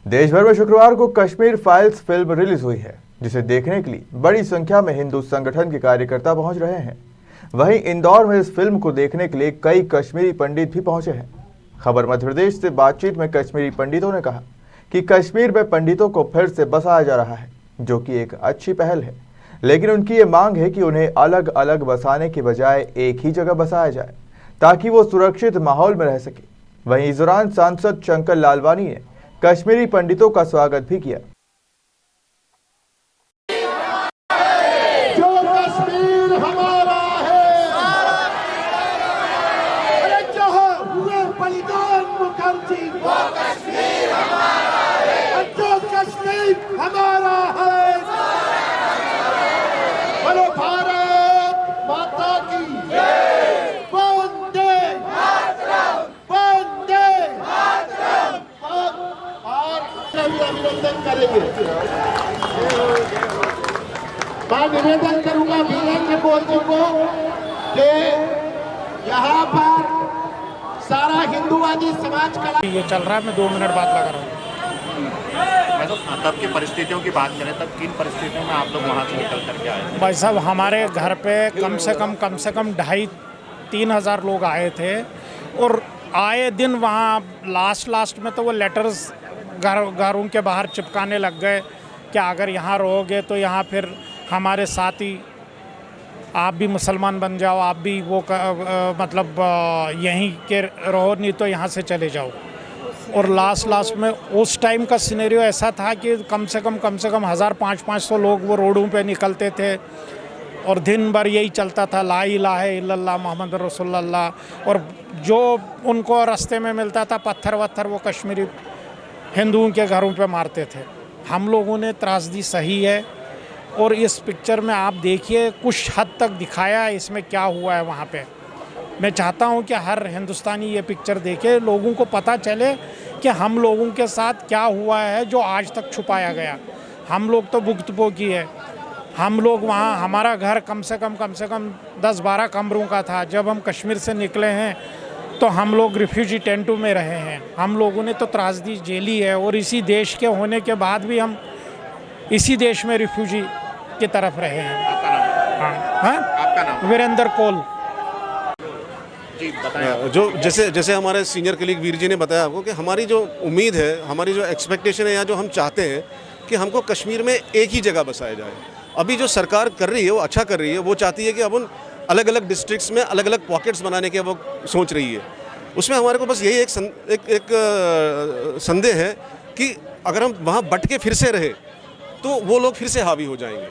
देश भर में शुक्रवार को कश्मीर फाइल्स फिल्म रिलीज हुई है, जिसे देखने के लिए बड़ी संख्या में हिंदू संगठन के कार्यकर्ता पहुंच रहे हैं। वहीं इंदौर में इस फिल्म को देखने के लिए कई कश्मीरी पंडित भी पहुंचे हैं। खबर मध्य प्रदेश से बातचीत में कश्मीरी पंडितों ने कहा कि कश्मीर में पंडितों को फिर से बसाया जा रहा है, जो कि एक अच्छी पहल है, लेकिन उनकी ये मांग है कि उन्हें अलग अलग बसाने के बजाय एक ही जगह बसाया जाए ताकि वो सुरक्षित माहौल में रह सके। वहीं इस दौरान सांसद शंकर लालवानी ने कश्मीरी पंडितों का स्वागत भी किया। जो कश्मीर हमारा है, जहाँ हुए बलिदान मुखर्जी, वो कश्मीर हमारा है। जो कश्मीर हमारा है, बोलो भारत माता की वंदे मातरम, वंदे मातरम। और अभिनंदन करेंगे। मैं निवेदन करूंगा वीरेंद्र मोदी को कि यहाँ पर सारा हिंदुवादी समाज का ये चल रहा है। मैं 2 मिनट बात लगा रहा हूँ। मैं तो तब की परिस्थितियों की बात करें, तब किन परिस्थितियों में आप लोग वहाँ से निकल करके आए थे? भाई साहब, हमारे घर पे कम से कम 2,500-3 हज़ार लोग आए थे और आए दिन वहाँ लास्ट में तो वो लेटर्स घरों के बाहर चिपकाने लग गए कि अगर यहाँ रहोगे तो यहाँ फिर हमारे साथ ही आप भी मुसलमान बन जाओ, आप भी वो मतलब यहीं के रहो, नहीं तो यहाँ से चले जाओ। और लास्ट में उस टाइम का सिनेरियो ऐसा था कि कम से कम 1,500 लोग वो रोडों पे निकलते थे और दिन भर यही चलता था, ला इलाहा इल्लल्लाह मोहम्मद रसूलुल्लाह। और जो उनको रास्ते में मिलता था पत्थर वत्थर वो कश्मीरी हिंदुओं के घरों पे मारते थे। हम लोगों ने त्रासदी सही है और इस पिक्चर में आप देखिए कुछ हद तक दिखाया है इसमें क्या हुआ है वहाँ पे। मैं चाहता हूँ कि हर हिंदुस्तानी ये पिक्चर देखे, लोगों को पता चले कि हम लोगों के साथ क्या हुआ है जो आज तक छुपाया गया। हम लोग तो भुगतभोगी है। हम लोग वहाँ, हमारा घर कम से कम 10-12 कमरों का था। जब हम कश्मीर से निकले हैं तो हम लोग रिफ्यूजी टेंटों में रहे हैं। हम लोगों ने तो त्रासदी झेली है और इसी देश के होने के बाद भी हम इसी देश में रिफ्यूजी की तरफ रहे हैं। आपका नाम? वीरेंद्र कोल। जी बताएं। जो जैसे हमारे सीनियर कलीग वीर जी ने बताया आपको कि हमारी जो उम्मीद है, हमारी जो एक्सपेक्टेशन है या जो हम चाहते हैं कि हमको कश्मीर में एक ही जगह बसाया जाए। अभी जो सरकार कर रही है वो अच्छा कर रही है। वो चाहती है कि अब उन अलग अलग डिस्ट्रिक्ट्स में अलग अलग पॉकेट्स बनाने के वो सोच रही है। उसमें हमारे को बस यही एक संदेह है कि अगर हम वहाँ बट के फिर से रहे तो वो लोग फिर से हावी हो जाएंगे।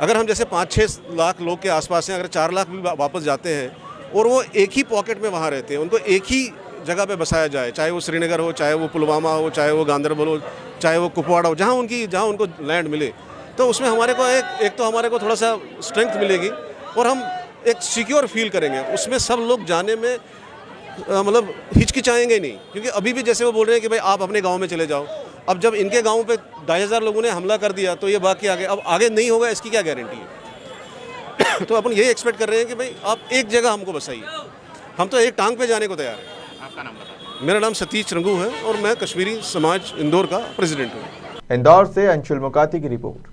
अगर हम जैसे 5-6 लाख लोग के आसपास हैं, अगर 4 लाख भी वापस जाते हैं और वो एक ही पॉकेट में वहाँ रहते हैं, उनको एक ही जगह पे बसाया जाए, चाहे वो श्रीनगर हो, चाहे वो पुलवामा हो, चाहे वो गांदरबल हो, चाहे वो कुपवाड़ा हो, जहाँ उनको लैंड मिले, तो उसमें हमारे को एक तो हमारे को थोड़ा सा स्ट्रेंथ मिलेगी और हम एक सिक्योर फील करेंगे। उसमें सब लोग जाने में मतलब हिचकिचाएंगे नहीं, क्योंकि अभी भी जैसे वो बोल रहे हैं कि भाई आप अपने गाँव में चले जाओ। अब जब इनके गाँव पे 2,500 लोगों ने हमला कर दिया तो ये बाकी आगे अब आगे नहीं होगा, इसकी क्या गारंटी है? तो अपन यही एक्सपेक्ट कर रहे हैं कि भाई आप एक जगह हमको बसाइए। हम तो एक टांग पे जाने को तैयार हैं। आपका नाम बताएं। मेरा नाम सतीश रंगू है और मैं कश्मीरी समाज इंदौर का प्रेसिडेंट हूँ। इंदौर से अंशुल मुकाती की रिपोर्ट।